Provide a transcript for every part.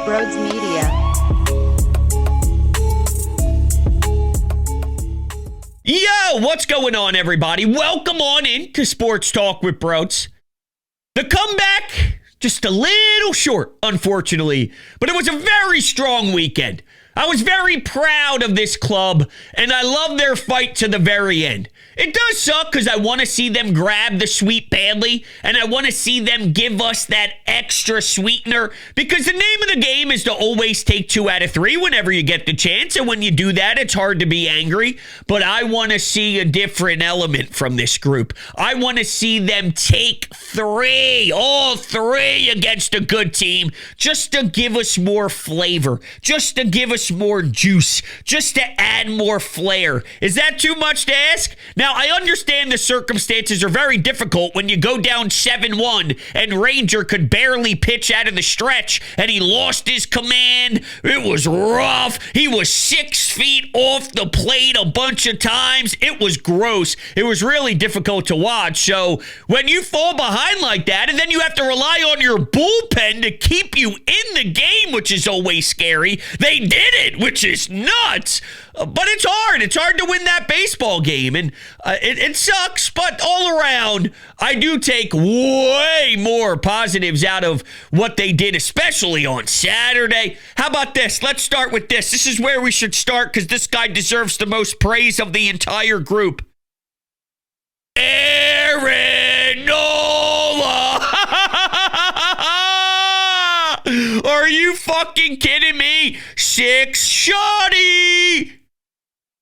Broads Media. Yo, what's going on, everybody? Welcome on in to Sports Talk with Broads. The comeback, just a little short, unfortunately, but it was a very strong weekend. I was very proud of this club, and I love their fight to the very end. It does suck because I want to see them grab the sweep badly, and I want to see them give us that extra sweetener, because the name of the game is to always take 2 out of 3 whenever you get the chance, and when you do that, it's hard to be angry, but I want to see a different element from this group. I want to see them take 3, all 3 against a good team, just to give us more flavor, just to give us more juice, just to add more flair. Is that too much to ask? Now, I understand the circumstances are very difficult when you go down 7-1 and Ranger could barely pitch out of the stretch and he lost his command. It was rough. He was 6 feet off the plate a bunch of times. It was gross. It was really difficult to watch. So when you fall behind like that and then you have to rely on your bullpen to keep you in the game, which is always scary, they did it, which is nuts. But it's hard. It's hard to win that baseball game. And it sucks. But all around, I do take way more positives out of what they did, especially on Saturday. How about this? Let's start with this. This is where we should start because this guy deserves the most praise of the entire group. Aaron Nola! Are you fucking kidding me? 6 shotty!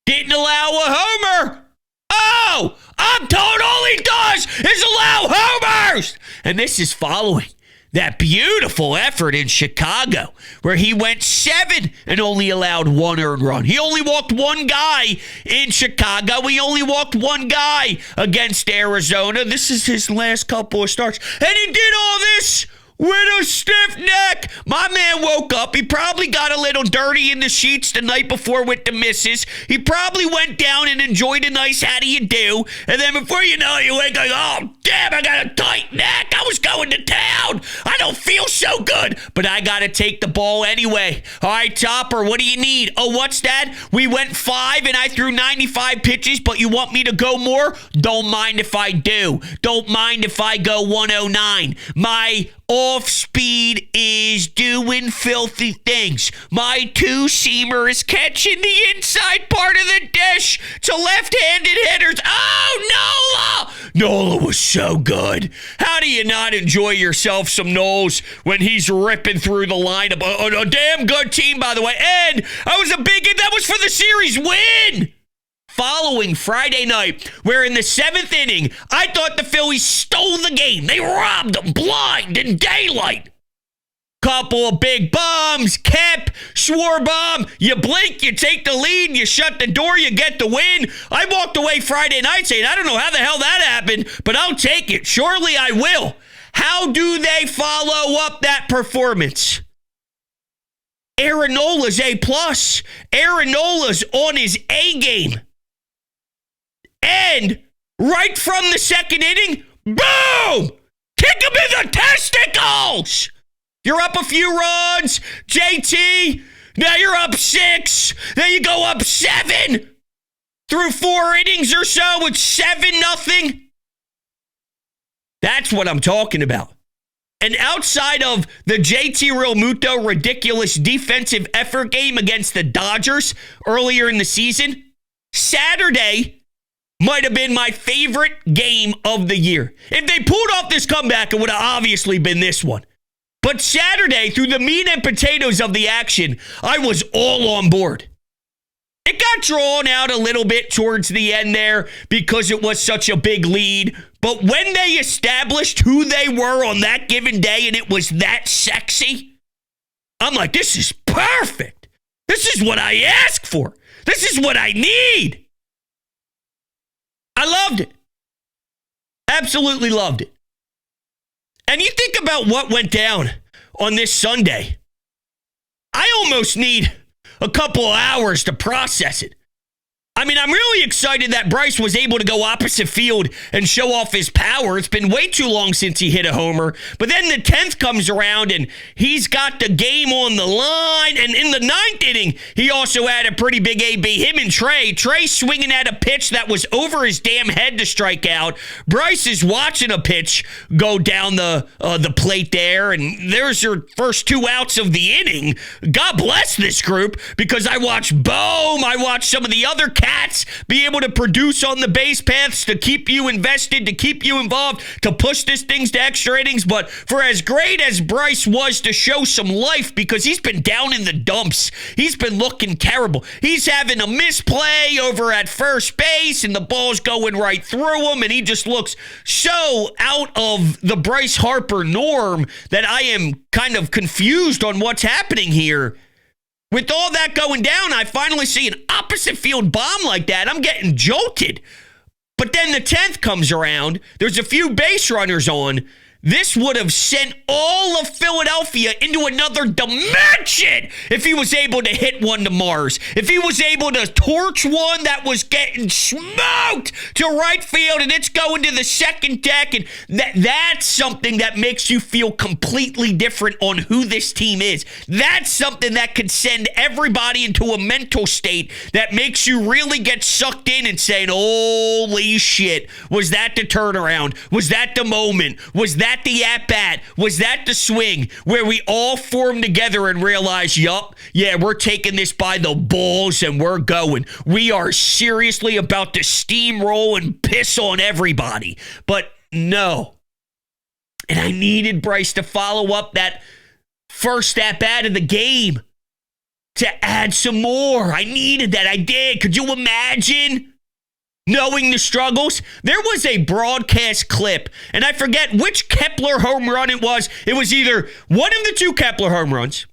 Didn't allow a homer. Oh, I'm told all he does is allow homers. And this is following that beautiful effort in Chicago where he went 7 and only allowed 1 earned run. He only walked 1 guy in Chicago. He only walked 1 guy against Arizona. This is his last couple of starts. And he did all this with a stiff neck. My man woke up. He probably got a little dirty in the sheets the night before with the missus. He probably went down and enjoyed a nice how do you do. And then before you know it, you wake up, oh, damn, I got a tight neck. I was going to town. I don't feel so good. But I got to take the ball anyway. All right, Topper, what do you need? Oh, what's that? We went 5 and I threw 95 pitches, but you want me to go more? Don't mind if I do. Don't mind if I go 109. My off speed is doing filthy things. My 2-seamer is catching the inside part of the dish to left-handed hitters. Oh, Nola! Nola was so good. How do you not enjoy yourself some Noles when he's ripping through the lineup? A damn good team, by the way. And that was for the series win. Following Friday night, where in the 7th inning, I thought the Phillies stole the game. They robbed them blind in daylight. Couple of big bombs, Kep, Schwarber. You blink, you take the lead, you shut the door, you get the win. I walked away Friday night saying, I don't know how the hell that happened, but I'll take it. Surely I will. How do they follow up that performance? Aaron Nola's A+. Aaron Nola's on his A game. And right from the 2nd inning, boom! Kick him in the testicles! You're up a few runs, JT. Now you're up 6. Then you go up 7. Through 4 innings or so, it's 7-0. That's what I'm talking about. And outside of the JT Realmuto ridiculous defensive effort game against the Dodgers earlier in the season, Saturday might have been my favorite game of the year. If they pulled off this comeback, it would have obviously been this one. But Saturday, through the meat and potatoes of the action, I was all on board. It got drawn out a little bit towards the end there because it was such a big lead. But when they established who they were on that given day and it was that sexy, I'm like, this is perfect. This is what I asked for. This is what I need. I loved it. Absolutely loved it. And you think about what went down on this Sunday. I almost need a couple of hours to process it. I mean, I'm really excited that Bryce was able to go opposite field and show off his power. It's been way too long since he hit a homer. But then the 10th comes around, and he's got the game on the line. And in the 9th inning, he also had a pretty big AB. Him and Trey swinging at a pitch that was over his damn head to strike out. Bryce is watching a pitch go down the plate there, and there's your first 2 outs of the inning. God bless this group, because I watched Bohm, I watched some of the other cats be able to produce on the base paths to keep you invested, to keep you involved, to push this things to extra innings. But for as great as Bryce was to show some life, because he's been down in the dumps, he's been looking terrible. He's having a misplay over at first base, and the ball's going right through him, and he just looks so out of the Bryce Harper norm that I am kind of confused on what's happening here. With all that going down, I finally see an opposite field bomb like that. I'm getting jolted. But then the 10th comes around. There's a few base runners on. This would have sent all of Philadelphia into another dimension if he was able to hit one to Mars. If he was able to torch one that was getting smoked to right field and it's going to the second deck. And that's something that makes you feel completely different on who this team is. That's something that could send everybody into a mental state that makes you really get sucked in and saying, holy shit, was that the turnaround? Was that the moment? Was that the at-bat? Was that the swing where we all formed together and realized, yup, yeah, we're taking this by the balls and we're going. We are seriously about to steamroll and piss on everybody. But no. And I needed Bryce to follow up that first at-bat of the game to add some more. I needed that. I did. Could you imagine? Knowing the struggles, there was a broadcast clip, and I forget which Kepler home run it was. It was either one of the 2 Kepler home runs,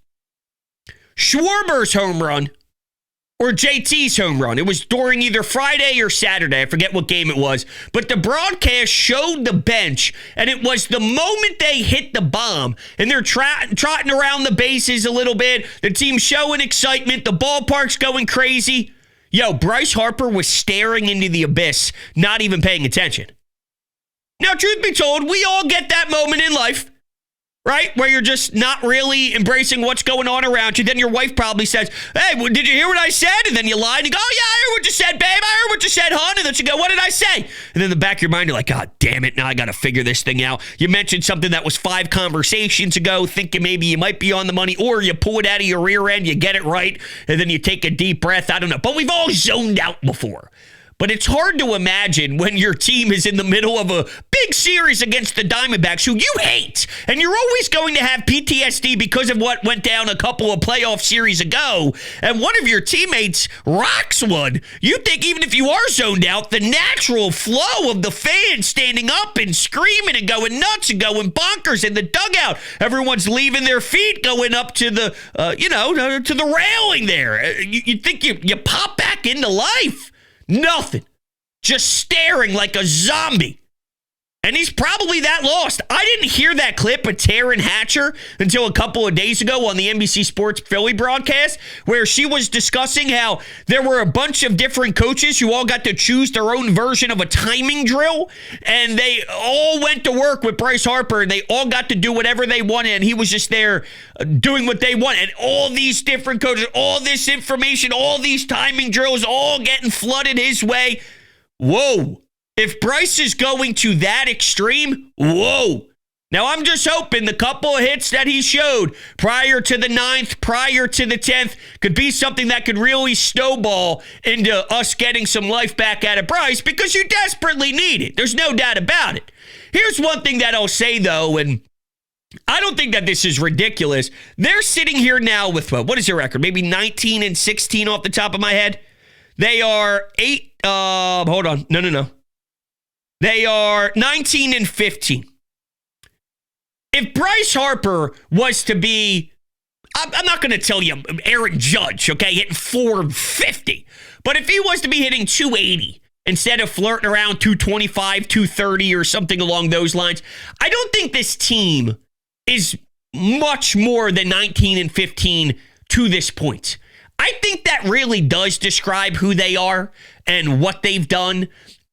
Schwarber's home run, or JT's home run. It was during either Friday or Saturday. I forget what game it was. But the broadcast showed the bench, and it was the moment they hit the bomb, and they're trotting around the bases a little bit. The team's showing excitement. The ballpark's going crazy. Yo, Bryce Harper was staring into the abyss, not even paying attention. Now, truth be told, we all get that moment in life, right? Where you're just not really embracing what's going on around you. Then your wife probably says, hey, did you hear what I said? And then you lie and you go, oh, yeah, I heard what you said, babe. I heard what you said, hon. And then you go, what did I say? And then in the back of your mind, you're like, God damn it. Now I got to figure this thing out. You mentioned something that was 5 conversations ago, thinking maybe you might be on the money, or you pull it out of your rear end, you get it right, and then you take a deep breath. I don't know. But we've all zoned out before. But it's hard to imagine when your team is in the middle of a big series against the Diamondbacks, who you hate. And you're always going to have PTSD because of what went down a couple of playoff series ago. And one of your teammates rocks one. You think even if you are zoned out, the natural flow of the fans standing up and screaming and going nuts and going bonkers in the dugout. Everyone's leaving their feet, going up to the, to the railing there. You think you pop back into life. Nothing. Just staring like a zombie. And he's probably that lost. I didn't hear that clip of Taryn Hatcher until a couple of days ago on the NBC Sports Philly broadcast, where she was discussing how there were a bunch of different coaches who all got to choose their own version of a timing drill, and they all went to work with Bryce Harper, and they all got to do whatever they wanted, and he was just there doing what they wanted. And all these different coaches, all this information, all these timing drills, all getting flooded his way. Whoa. If Bryce is going to that extreme, whoa. Now, I'm just hoping the couple of hits that he showed prior to the 9th, prior to the 10th, could be something that could really snowball into us getting some life back out of Bryce, because you desperately need it. There's no doubt about it. Here's one thing that I'll say, though, and I don't think that this is ridiculous. They're sitting here now with, what is their record? Maybe 19-16 off the top of my head. They are They are 19-15. If Bryce Harper was to be, I'm not going to tell you Aaron Judge, okay, hitting 450. But if he was to be hitting 280 instead of flirting around 225, 230 or something along those lines, I don't think this team is much more than 19-15 to this point. I think that that really does describe who they are and what they've done.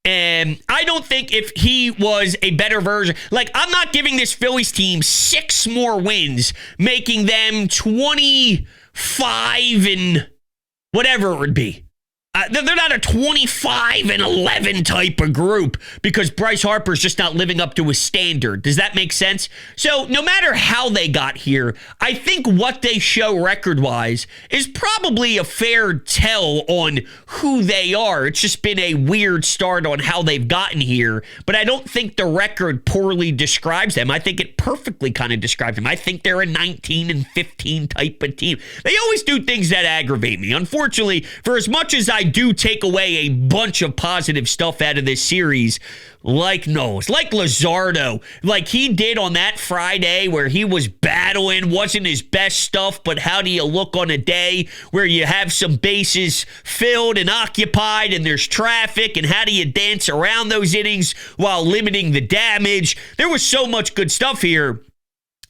And I don't think if he was a better version, like, I'm not giving this Phillies team 6 more wins, making them 25 and whatever it would be. They're not a 25-11 type of group because Bryce Harper's just not living up to his standard. Does that make sense? So no matter how they got here, I think what they show record-wise is probably a fair tell on who they are. It's just been a weird start on how they've gotten here, but I don't think the record poorly describes them. I think it perfectly kind of describes them. I think they're a 19-15 type of team. They always do things that aggravate me. Unfortunately, for as much as I do take away a bunch of positive stuff out of this series, like Nola, like Luzardo, like he did on that Friday where he was battling, wasn't his best stuff, but how do you look on a day where you have some bases filled and occupied and there's traffic, and how do you dance around those innings while limiting the damage? There was so much good stuff here.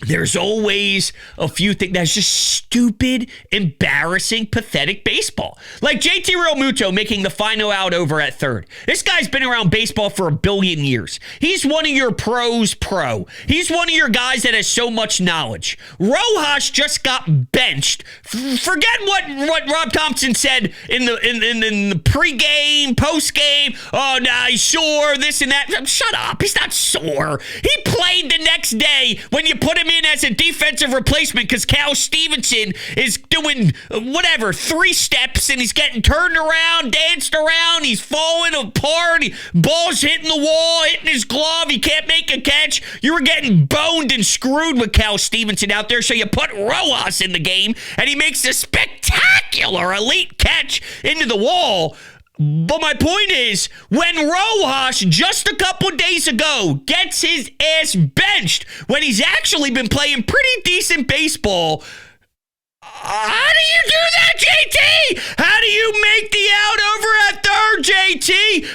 There's always a few things that's just stupid, embarrassing, pathetic baseball. Like JT Realmuto making the final out over at third. This guy's been around baseball for 1 billion years. He's one of your pros pro. He's one of your guys that has so much knowledge. Rojas just got benched. Forget what Rob Thompson said in the pregame, postgame. Oh, nah, he's sore, this and that. Shut up. He's not sore. He played the next day when you put him in as a defensive replacement because Cal Stevenson is doing 3 steps and he's getting turned around, danced around, he's falling apart, ball's hitting the wall, hitting his glove, he can't make a catch. You were getting boned and screwed with Cal Stevenson out there, so you put Rojas in the game and he makes a spectacular elite catch into the wall. But my point is, when Rojas just a couple days ago gets his ass benched when he's actually been playing pretty decent baseball, how do you do that, JT? How do you make the out over at third, JT?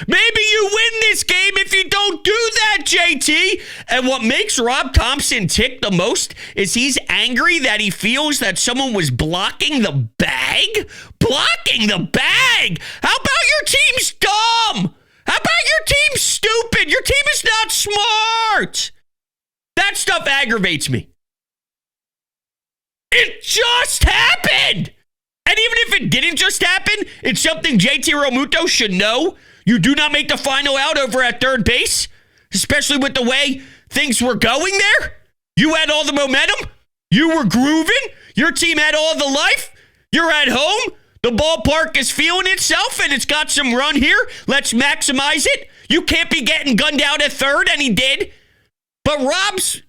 Maybe you win this game if you don't do that, JT. And what makes Rob Thompson tick the most is he's angry that he feels that someone was blocking the bag. Blocking the bag? How about your team's dumb? How about your team's stupid? Your team is not smart. That stuff aggravates me. It just happened. And even if it didn't just happen, it's something JT Realmuto should know. You do not make the final out over at third base, especially with the way things were going there. You had all the momentum. You were grooving. Your team had all the life. You're at home. The ballpark is feeling itself, and it's got some run here. Let's maximize it. You can't be getting gunned out at third, and he did. But Rob's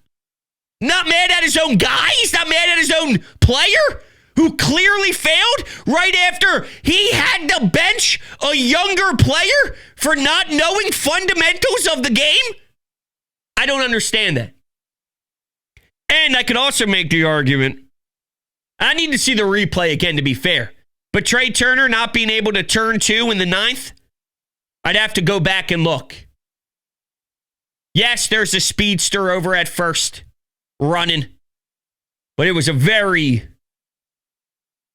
not mad at his own guy. He's not mad at his own player who clearly failed right after he had to bench a younger player for not knowing fundamentals of the game. I don't understand that. And I could also make the argument, I need to see the replay again to be fair. But Trey Turner not being able to turn 2 in the 9th, I'd have to go back and look. Yes, there's a speedster over at first running, but it was a very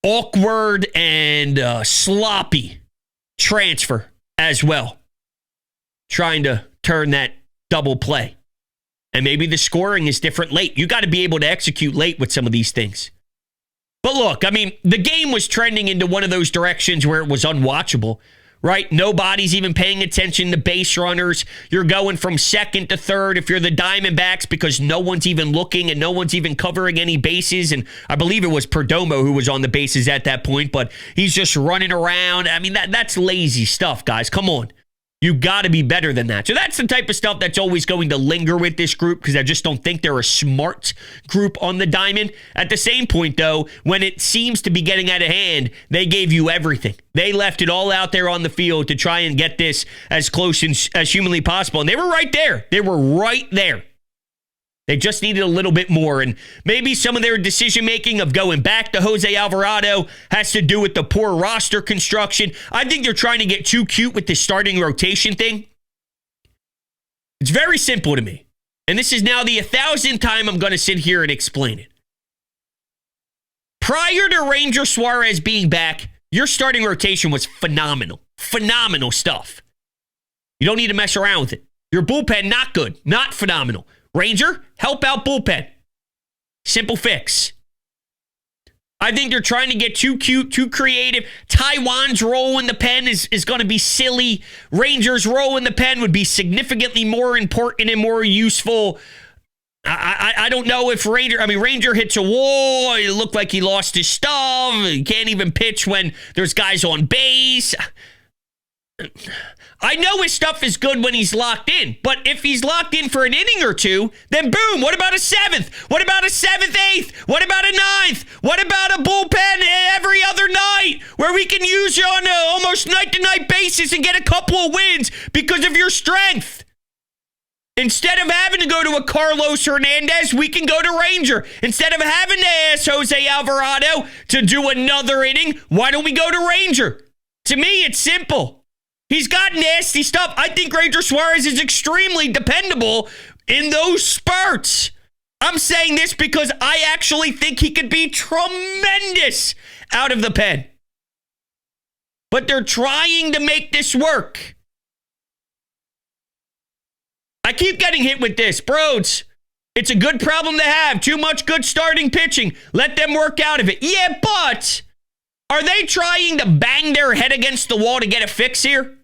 awkward and sloppy transfer as well, trying to turn that double play. And maybe the scoring is different late. You got to be able to execute late with some of these things. But look, I mean, the game was trending into one of those directions where it was unwatchable, right? Nobody's even paying attention to base runners. You're going from second to third if you're the Diamondbacks because no one's even looking and no one's even covering any bases. And I believe it was Perdomo who was on the bases at that point, but he's just running around. I mean, that's lazy stuff, guys. Come on. You got to be better than that. So that's the type of stuff that's always going to linger with this group because I just don't think they're a smart group on the diamond. At the same point, though, when it seems to be getting out of hand, they gave you everything. They left it all out there on the field to try and get this as close as humanly possible. And they were right there. They were right there. They just needed a little bit more. And maybe some of their decision-making of going back to Jose Alvarado has to do with the poor roster construction. I think they're trying to get too cute with the starting rotation thing. It's very simple to me. And this is now the 1,000th time I'm going to sit here and explain it. Prior to Ranger Suarez being back, Your starting rotation was phenomenal. Phenomenal stuff. You don't need to mess around with it. Your bullpen, not good. Not phenomenal. Ranger, help out bullpen. Simple fix. I think they're trying to get too cute, too creative. Taiwan's role in the pen is going to be silly. Ranger's role in the pen would be significantly more important and more useful. I don't know if Ranger hits a wall. It looked like he lost his stuff. He can't even pitch when there's guys on base. I know his stuff is good when he's locked in, but if he's locked in for an inning or two, then boom, what about a seventh? What about a seventh, eighth? What about a ninth? What about a bullpen every other night where we can use you on a almost night-to-night basis and get a couple of wins because of your strength? Instead of having to go to a Carlos Hernandez, we can go to Ranger. Instead of having to ask Jose Alvarado to do another inning, why don't we go to Ranger? To me, it's simple. He's got nasty stuff. I think Ranger Suarez is extremely dependable in those spurts. I'm saying this because I actually think he could be tremendous out of the pen. But they're trying to make this work. I keep getting hit with this. Broads, it's a good problem to have. Too much good starting pitching. Let them work out of it. Yeah, but are they trying to bang their head against the wall to get a fix here?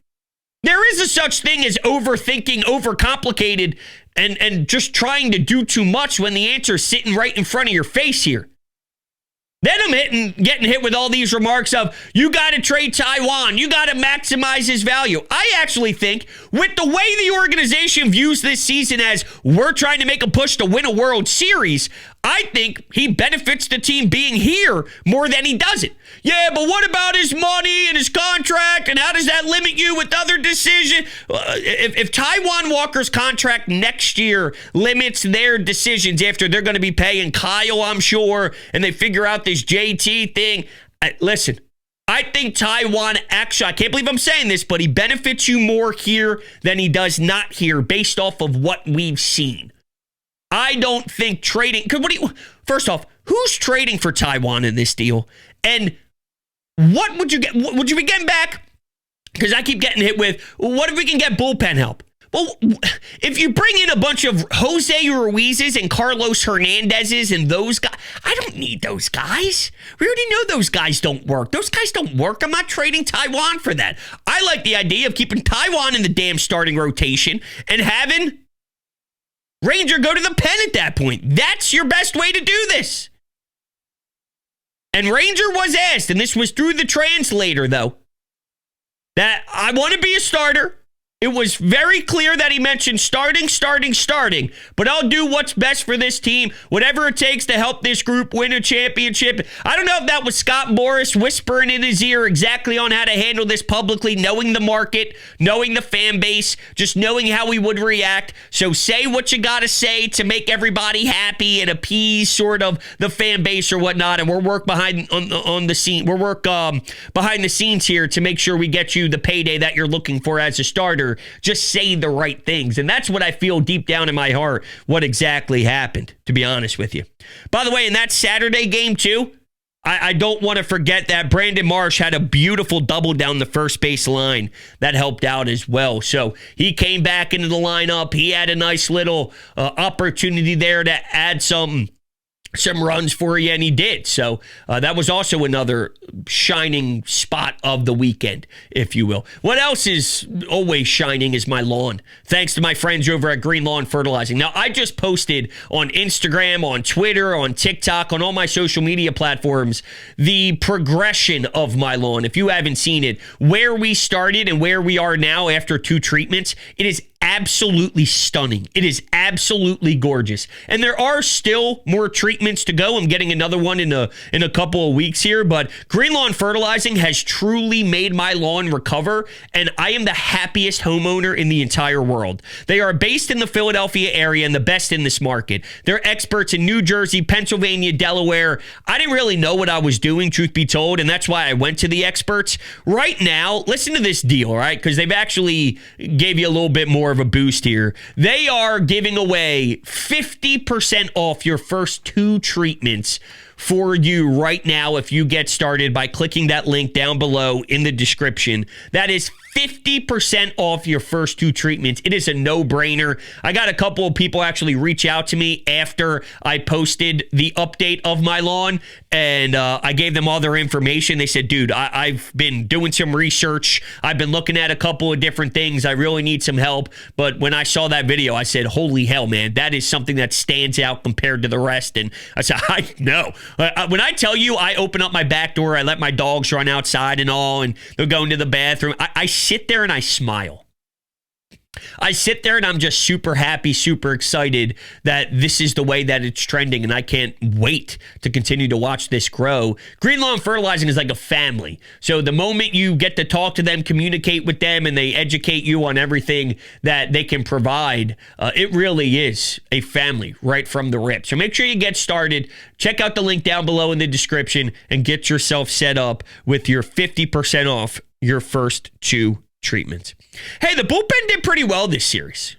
There is a such thing as overthinking, overcomplicated, and just trying to do too much when the answer is sitting right in front of your face here. Then I'm getting hit with all these remarks of, you got to trade Taiwan. You got to maximize his value. I actually think with the way the organization views this season as we're trying to make a push to win a World Series, I think he benefits the team being here more than he doesn't. Yeah, but what about his money and his contract, and how does that limit you with other decisions? If Taiwan Walker's contract next year limits their decisions after they're going to be paying Kyle, I'm sure, and they figure out this JT thing, listen, I think Taiwan actually, I can't believe I'm saying this, but he benefits you more here than he does not here based off of what we've seen. I don't think trading, first off, who's trading for Taiwan in this deal? And what would you get? Would you be getting back? Because I keep getting hit with, what if we can get bullpen help? Well, if you bring in a bunch of Jose Ruiz's and Carlos Hernandez's and those guys, I don't need those guys. We already know those guys don't work. Those guys don't work. I'm not trading Taiwan for that. I like the idea of keeping Taiwan in the damn starting rotation and having Ranger go to the pen at that point. That's your best way to do this. And Ranger was asked, and this was through the translator, though, that I want to be a starter. It was very clear that he mentioned starting, but I'll do what's best for this team, whatever it takes to help this group win a championship. I don't know if that was Scott Morris whispering in his ear exactly on how to handle this publicly, knowing the market, knowing the fan base, just knowing how he would react. So say what you got to say to make everybody happy and appease sort of the fan base or whatnot. And we'll work behind the scenes here to make sure we get you the payday that you're looking for as a starter. Just say the right things. And that's what I feel deep down in my heart, what exactly happened, to be honest with you. By the way, in that Saturday game, too, I don't want to forget that Brandon Marsh had a beautiful double down the first base line that helped out as well. So he came back into the lineup. He had a nice little opportunity there to add some runs for you, and he did. So that was also another shining spot of the weekend, if you will. What else is always shining is my lawn. Thanks to my friends over at Green Lawn Fertilizing. Now, I just posted on Instagram, on Twitter, on TikTok, on all my social media platforms, the progression of my lawn. If you haven't seen it, where we started and where we are now after 2 treatments, it is absolutely stunning. It is absolutely gorgeous. And there are still more treatments to go. I'm getting another one in a couple of weeks here, but Green Lawn Fertilizing has truly made my lawn recover, and I am the happiest homeowner in the entire world. They are based in the Philadelphia area and the best in this market. They're experts in New Jersey, Pennsylvania, Delaware. I didn't really know what I was doing, truth be told, and that's why I went to the experts. Right now, listen to this deal, all right? Because they've actually gave you a little bit more of a boost here. They are giving away 50% off your first 2 treatments for you right now if you get started by clicking that link down below in the description. That is 50% off your first 2 treatments. It is a no-brainer. I got a couple of people actually reach out to me after I posted the update of my lawn, and I gave them all their information. They said, dude, I've been doing some research. I've been looking at a couple of different things. I really need some help. But when I saw that video, I said, holy hell, man, that is something that stands out compared to the rest. And I said, I know. When I tell you I open up my back door, I let my dogs run outside and all, and they'll go into the bathroom, I sit there and I smile. I sit there and I'm just super happy, super excited that this is the way that it's trending, and I can't wait to continue to watch this grow. Green Lawn Fertilizing is like a family. So the moment you get to talk to them, communicate with them, and they educate you on everything that they can provide, it really is a family right from the rip. So make sure you get started. Check out the link down below in the description and get yourself set up with your 50% off your first 2 treatments. Hey, the bullpen did pretty well this series.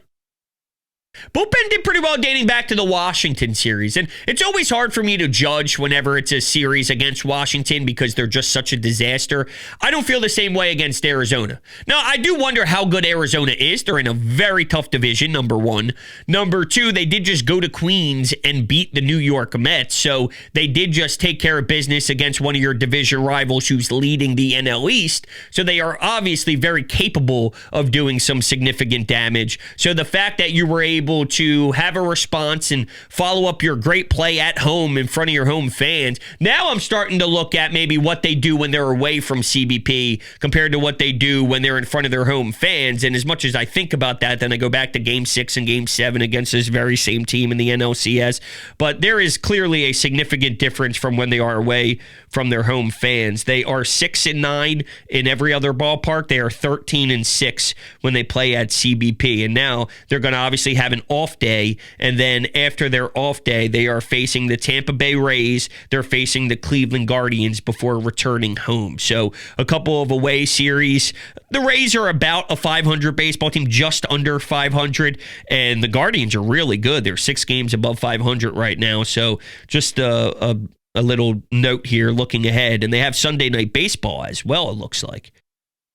Bullpen did pretty well dating back to the Washington series, and it's always hard for me to judge whenever it's a series against Washington because they're just such a disaster. I don't feel the same way against Arizona. Now, I do wonder how good Arizona is. They're in a very tough division, number 1. Number 2, they did just go to Queens and beat the New York Mets, so they did just take care of business against one of your division rivals who's leading the NL East, so they are obviously very capable of doing some significant damage. So the fact that you were able to have a response and follow up your great play at home in front of your home fans. Now I'm starting to look at maybe what they do when they're away from CBP compared to what they do when they're in front of their home fans. And as much as I think about that, then I go back to Game 6 and Game 7 against this very same team in the NLCS. But there is clearly a significant difference from when they are away from their home fans. They are 6-9 in every other ballpark. They are 13-6 when they play at CBP. And now they're going to obviously have an off day, and then after their off day, they are facing the Tampa Bay Rays. They're facing the Cleveland Guardians before returning home. So a couple of away series. The Rays are about a 500 baseball team, just under 500, and the Guardians are really good. They're 6 games above 500 right now. So just a little note here looking ahead, and they have Sunday Night Baseball as well, it looks like,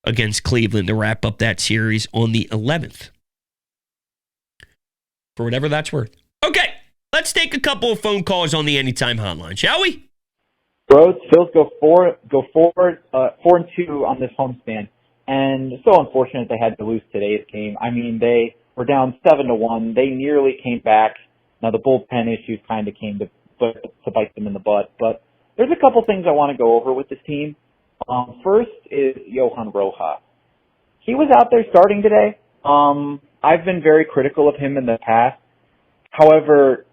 against Cleveland to wrap up that series on the 11th. For whatever that's worth. Okay, let's take a couple of phone calls on the Anytime Hotline, shall we? Bros, Phillies go forward, 4-2 on this homestand, and so unfortunate they had to lose today's game. I mean, they were down 7-1. They nearly came back. Now the bullpen issues kind of came to bite them in the butt, but there's a couple things I want to go over with this team. First is Johan Rojas. He was out there starting today. I've been very critical of him in the past. However,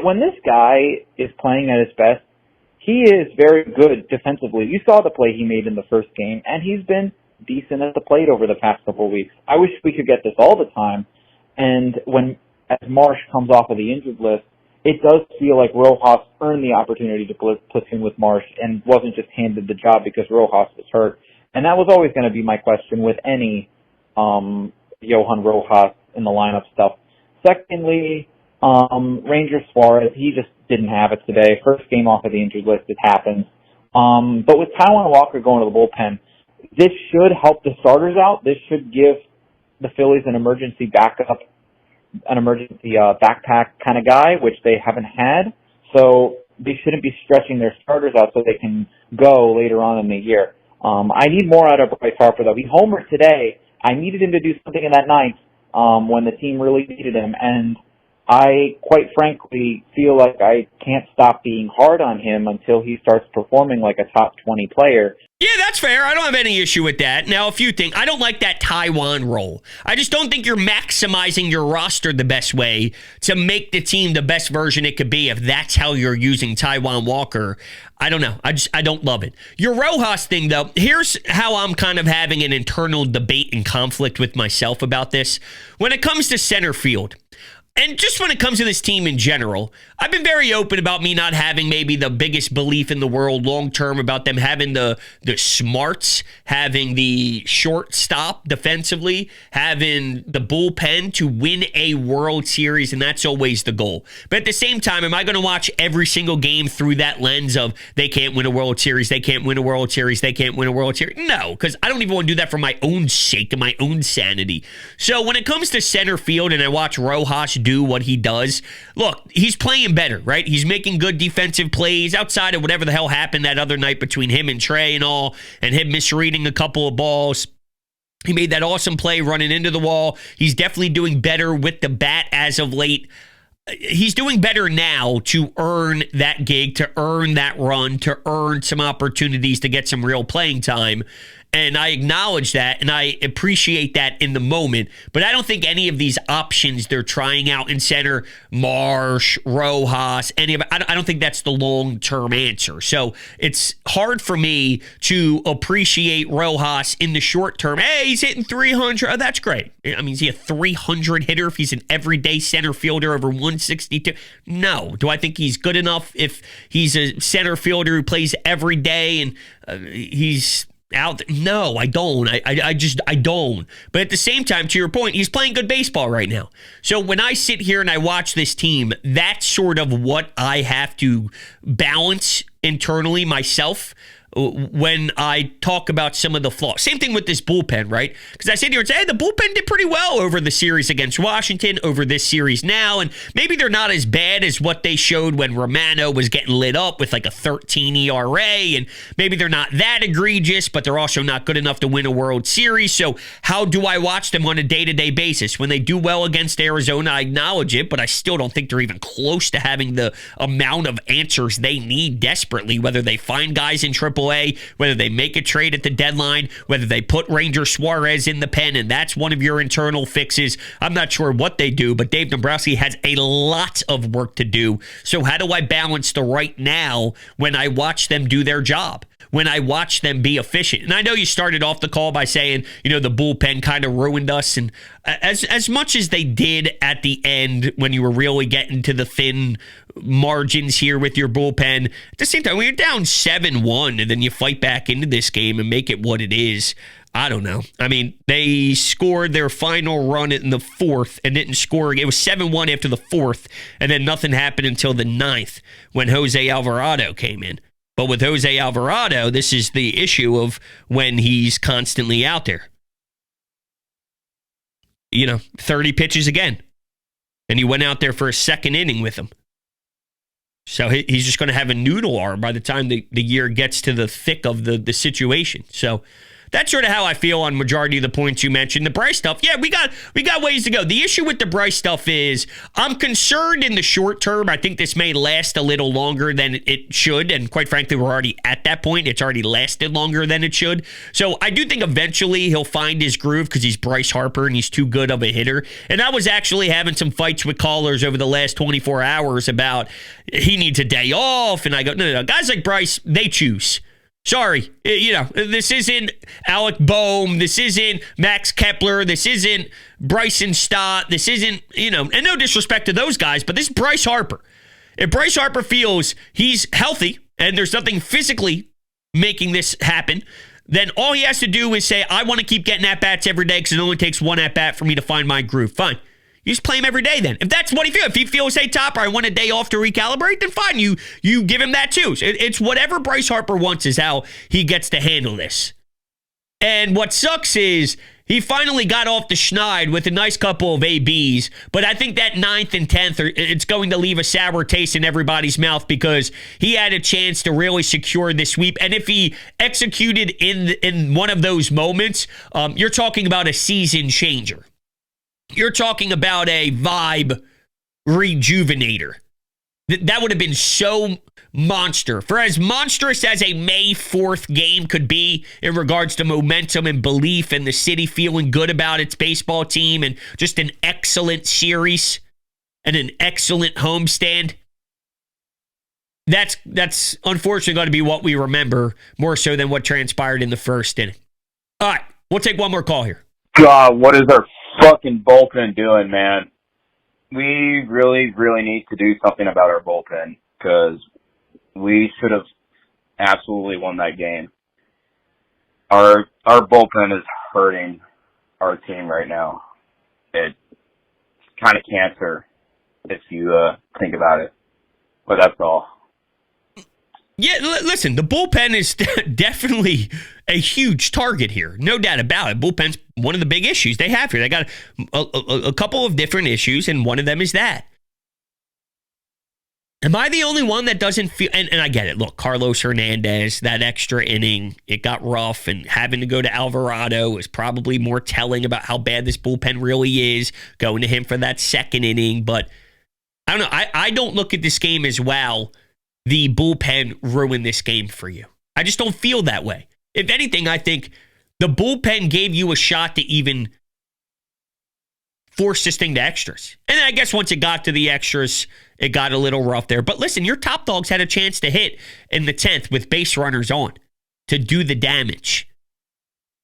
when this guy is playing at his best, he is very good defensively. You saw the play he made in the first game, and he's been decent at the plate over the past couple of weeks. I wish we could get this all the time. And as Marsh comes off of the injured list, it does feel like Rojas earned the opportunity to platoon with Marsh and wasn't just handed the job because Rojas was hurt. And that was always going to be my question with any Johan Rojas in the lineup stuff. Secondly, Ranger Suarez, he just didn't have it today. First game off of the injured list, it happens. But with Taijuan Walker going to the bullpen, this should help the starters out. This should give the Phillies an emergency backup, an emergency backpack kind of guy, which they haven't had. So they shouldn't be stretching their starters out so they can go later on in the year. I need more out of Bryce Harper, though. He homered today. I needed him to do something in that ninth when the team really needed him, and I, quite frankly, feel like I can't stop being hard on him until he starts performing like a top 20 player. Yeah, that's fair. I don't have any issue with that. Now, a few things. I don't like that Taijuan role. I just don't think you're maximizing your roster the best way to make the team the best version it could be if that's how you're using Taijuan Walker. I don't know. I don't love it. Your Rojas thing, though, here's how I'm kind of having an internal debate and conflict with myself about this. When it comes to center field, and just when it comes to this team in general, I've been very open about me not having maybe the biggest belief in the world long-term about them having the smarts, having the shortstop defensively, having the bullpen to win a World Series, and that's always the goal. But at the same time, am I going to watch every single game through that lens of they can't win a World Series, they can't win a World Series, they can't win a World Series? No, because I don't even want to do that for my own sake and my own sanity. So when it comes to center field and I watch Rojas do what he does, look, he's playing better, right? He's making good defensive plays outside of whatever the hell happened that other night between him and Trey and all, and him misreading a couple of balls. He made that awesome play running into the wall. He's definitely doing better with the bat as of late. He's doing better now to earn that gig, to earn that run, to earn some opportunities to get some real playing time. And I acknowledge that, and I appreciate that in the moment. But I don't think any of these options they're trying out in center, Marsh, Rojas, any of it, I don't think that's the long-term answer. So it's hard for me to appreciate Rojas in the short term. Hey, he's hitting 300. Oh, that's great. I mean, is he a 300 hitter if he's an everyday center fielder over 162? No. Do I think he's good enough if he's a center fielder who plays every day and he's out there? No, I don't. I don't. But at the same time, to your point, he's playing good baseball right now. So when I sit here and I watch this team, that's sort of what I have to balance internally myself when I talk about some of the flaws. Same thing with this bullpen, right? Because I sit here and say, hey, the bullpen did pretty well over the series against Washington, over this series now, and maybe they're not as bad as what they showed when Romano was getting lit up with like a 13 ERA, and maybe they're not that egregious, but they're also not good enough to win a World Series. So how do I watch them on a day-to-day basis? When they do well against Arizona, I acknowledge it, but I still don't think they're even close to having the amount of answers they need desperately, whether they find guys in AAA, whether they make a trade at the deadline, whether they put Ranger Suarez in the pen, and that's one of your internal fixes. I'm not sure what they do, but Dave Dombrowski has a lot of work to do. So how do I balance the right now when I watch them do their job? When I watch them be efficient? And I know you started off the call by saying, the bullpen kind of ruined us. And as much as they did at the end when you were really getting to the thin margins here with your bullpen, at the same time, when you're down 7-1 and then you fight back into this game and make it what it is, I don't know. I mean, they scored their final run in the fourth and didn't score. It was 7-1 after the fourth, and then nothing happened until the ninth when Jose Alvarado came in. But with Jose Alvarado, this is the issue of when he's constantly out there. 30 pitches again. And he went out there for a second inning with him. So he's just going to have a noodle arm by the time the year gets to the thick of the situation. So that's sort of how I feel on majority of the points you mentioned. The Bryce stuff, yeah, we got ways to go. The issue with the Bryce stuff is I'm concerned in the short term. I think this may last a little longer than it should, and quite frankly, we're already at that point. It's already lasted longer than it should. So I do think eventually he'll find his groove because he's Bryce Harper and he's too good of a hitter. And I was actually having some fights with callers over the last 24 hours about he needs a day off, and I go, no. Guys like Bryce, they choose. Sorry, this isn't Alec Boehm, this isn't Max Kepler, this isn't Bryson Stott, this isn't, and no disrespect to those guys, but this is Bryce Harper. If Bryce Harper feels he's healthy and there's nothing physically making this happen, then all he has to do is say, I want to keep getting at-bats every day because it only takes one at-bat for me to find my groove. Fine. You just play him every day then. If that's what he feels. If he feels, hey, Topper, I want a day off to recalibrate, then fine. You give him that too. It's whatever Bryce Harper wants is how he gets to handle this. And what sucks is he finally got off the schneid with a nice couple of ABs, but I think that 9th and 10th, it's going to leave a sour taste in everybody's mouth because he had a chance to really secure this sweep. And if he executed in one of those moments, you're talking about a season changer. You're talking about a vibe rejuvenator. That would have been so monster. For as monstrous as a May 4th game could be in regards to momentum and belief and the city feeling good about its baseball team and just an excellent series and an excellent homestand, that's unfortunately going to be what we remember more so than what transpired in the first inning. All right, we'll take one more call here. God, what is our fucking bullpen doing, man? we really, really need to do something about our bullpen because we should have absolutely won that game. Our bullpen is hurting our team right now. It's kind of cancer if you think about it. But that's all. Yeah, listen, the bullpen is definitely a huge target here. No doubt about it. Bullpen's one of the big issues they have here. They got a couple of different issues, and one of them is that. Am I the only one that doesn't feel... And I get it. Look, Carlos Hernandez, that extra inning, it got rough, and having to go to Alvarado is probably more telling about how bad this bullpen really is, going to him for that second inning. But I don't know. I don't look at this game as, wow, the bullpen ruined this game for you. I just don't feel that way. If anything, I think the bullpen gave you a shot to even force this thing to extras. And then I guess once it got to the extras, it got a little rough there. But listen, your top dogs had a chance to hit in the 10th with base runners on to do the damage.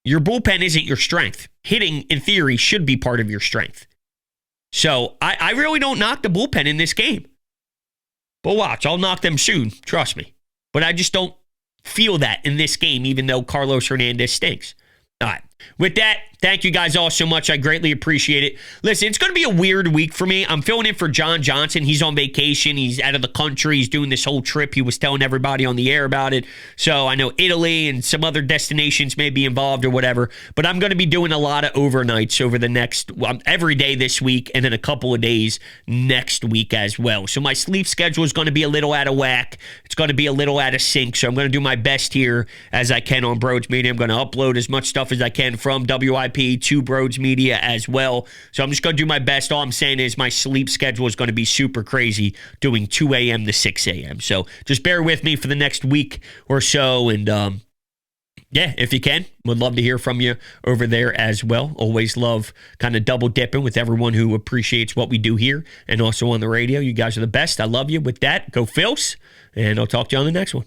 Your bullpen isn't your strength. Hitting, in theory, should be part of your strength. So I really don't knock the bullpen in this game. But watch, I'll knock them soon. Trust me. But I just don't feel that in this game, even though Carlos Hernandez stinks. All right. With that, thank you guys all so much. I greatly appreciate it. Listen, it's going to be a weird week for me. I'm filling in for John Johnson. He's on vacation. He's out of the country. He's doing this whole trip. He was telling everybody on the air about it. So I know Italy and some other destinations may be involved or whatever. But I'm going to be doing a lot of overnights over the next, every day this week and then a couple of days next week as well. So my sleep schedule is going to be a little out of whack. It's going to be a little out of sync. So I'm going to do my best here as I can on Broads Media. I'm going to upload as much stuff as I can from WIP to Broads Media as well. So I'm just going to do my best. All I'm saying is my sleep schedule is going to be super crazy, doing 2 a.m. to 6 a.m. So just bear with me for the next week or so. And yeah, if you can, would love to hear from you over there as well. Always love kind of double dipping with everyone who appreciates what we do here and also on the radio. You guys are the best. I love you. With that, go Phils, and I'll talk to you on the next one.